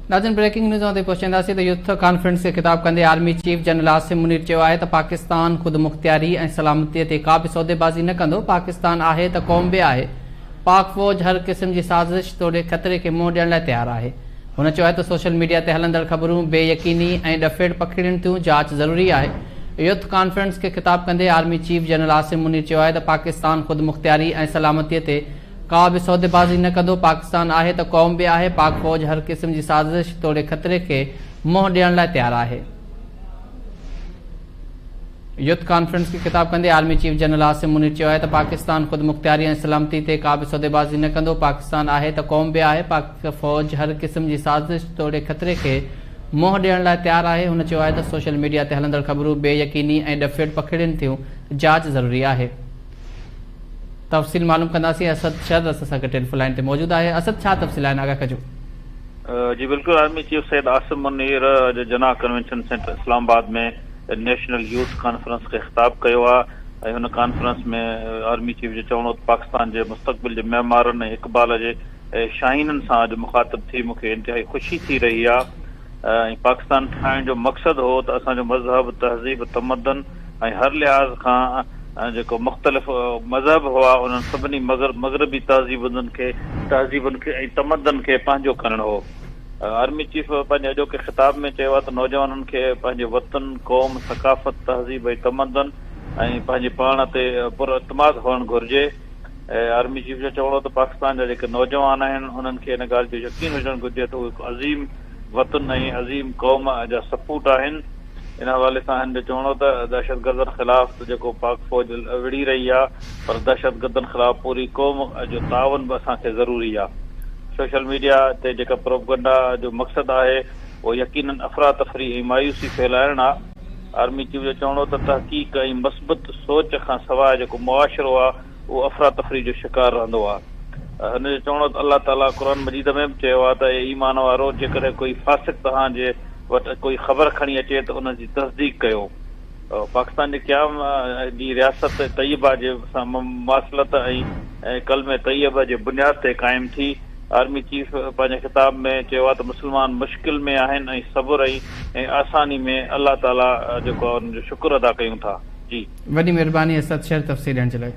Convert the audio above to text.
नाज़रीन, breaking news ते पहुचाईंदासीं त यूथ कॉन्फ्रेंस खे ख़िताब कंदे army chief general Asim Munir चयो आहे त पाकिस्तान ख़ुदि मुख़्तियारी ऐं सलामतीअ ते का बि सौदेबाज़ी न कंदो। पाकिस्तान आहे त क़ौम बि आहे। पाक फ़ौज हर क़िस्म जी साज़िश तोड़े ख़तरे खे मुंहुं ॾियण लाइ तयारु आहे। हुन चयो आहे त सोशल मीडिया ते हलंदड़ ख़बरूं बेयकीनी ऐं ॾफेड़ पखिड़ियुनि थियूं, जांच ज़रूरी आहे। यूथ कॉन्फ्रेंस खे ख़िताब कंदे army chief general Asim Munir चयो आहे त पाकिस्तान ख़ुदि मुख़्तियारी ऐं सलामतीअ ते का बि सौदेबाज़ी न कंदो। पाकिस्तान आहे त क़ौम बि आहे। पाक फ़ौज हर क़िस्म जी साज़िश तोड़े ख़तरे खे मुंहुं ॾियण लाइ तयारु आहे। यूथ कॉन्फ्रेंस खे ख़िताब कंदे army chief general Asim Munir चयो आहे त पाकिस्तान ख़ुदि मुख़्तियारी ऐं सलामती ते का बि सौदेबाज़ी न कंदो। पाकिस्तान आहे त क़ौम बि आहे। पाक फ़ौज हर क़िस्म जी साज़िश तोड़े ख़तरे खे मुंहुं ॾियण लाइ तयारु आहे। हुन चयो आहे त सोशल मीडिया ते हलंदड़ ख़बरूं बेयकीनी ऐं ॾफेड़ पखिड़ियुनि थियूं, जांच ज़रूरी आहे। तफ़सील मालूम कंदासीं। असद शहर असां सां गॾु टेलीफोन लाइन ते मौजूदु आहे। असद, छा तफ़सील आहिनि, आगाह कजो। जी बिल्कुलु, आर्मी चीफ सैयद आसिम मुनीर जना कन्वेंशन सेंटर इस्लामाबाद में नेशनल यूथ कॉन्फ्रेंस खे ख़िताब कयो आहे। हुन कॉन्फ्रेंस में आर्मी चीफ जो चवणो पाकिस्तान जे मुस्तक़बिल जे मेमारनि ऐं इक़बाल जे शाहीननि सां अॼु मुखातिब थी मूंखे इंतिहाई ख़ुशी थी रही आहे। पाकिस्तान ठाहिण जो मक़सदु हो त असांजो मज़हब, तहज़ीब, तमदन ऐं हर लिहाज़ खां जेको मुख़्तलिफ़ मज़हब हुआ उन्हनि सभिनी मग़रबी तहज़ीबुनि खे ऐं तमदन खे पंहिंजो करणु हो। आर्मी चीफ पंहिंजे अॼोके ख़िताब में चयो आहे त नौजवाननि खे पंहिंजे वतन, क़ौम, सक़ाफ़त, तहज़ीब ऐं तमदन ऐं पंहिंजे पाण ते पुरअतमाद हुअणु घुरिजे। आर्मी चीफ जो चवणो त पाकिस्तान जा जेके नौजवान आहिनि उन्हनि खे हिन ॻाल्हि जो यकीन हुजणु घुरिजे त उहे हिकु अज़ीम वतन ऐं अज़ीम क़ौम जा सपूत आहिनि। इन हवाले सां हिन जो चवणो त दहशतगर्दनि ख़िलाफ़ जेको पाक फ़ौज विड़ी रही आहे, पर दहशतगर्दनि ख़िलाफ़ पूरी क़ौम जो तावन बि असांखे ज़रूरी आहे। सोशल मीडिया ते जेका प्रोपगंडा जो मक़सदु आहे उहो यकीनन अफ़रा तफ़री ऐं मायूसी फैलाइणु आहे। आर्मी चीफ जो चवणो त तहक़ीक़ ऐं मस्बत सोच खां सवाइ जेको मुआशिरो आहे उहो अफ़रा तफ़री जो शिकार रहंदो आहे। हिन जो चवणो त अलाह ताला क़ुर मजीद में बि चयो आहे त ईमान वारो, जेकॾहिं कोई फासिक तव्हांजे वटि कोई ख़बर खणी अचे त उन जी तस्दीक कयो। पाकिस्तान जे क़याम जी रियासत तैयबा जे सां मुमासिलत ऐं कलमे तैयबा जे बुनियाद ते क़ाइमु थी। आर्मी चीफ पंहिंजे ख़िताब में चयो आहे त मुस्लमान मुश्किल में आहिनि ऐं सब्र ऐं आसानी में अलाह ताला जेको आहे उन जो शुक्र अदा कयूं था। जी, वॾी महिरबानी असद शहर तफ़सील ॾियण जे लाइ।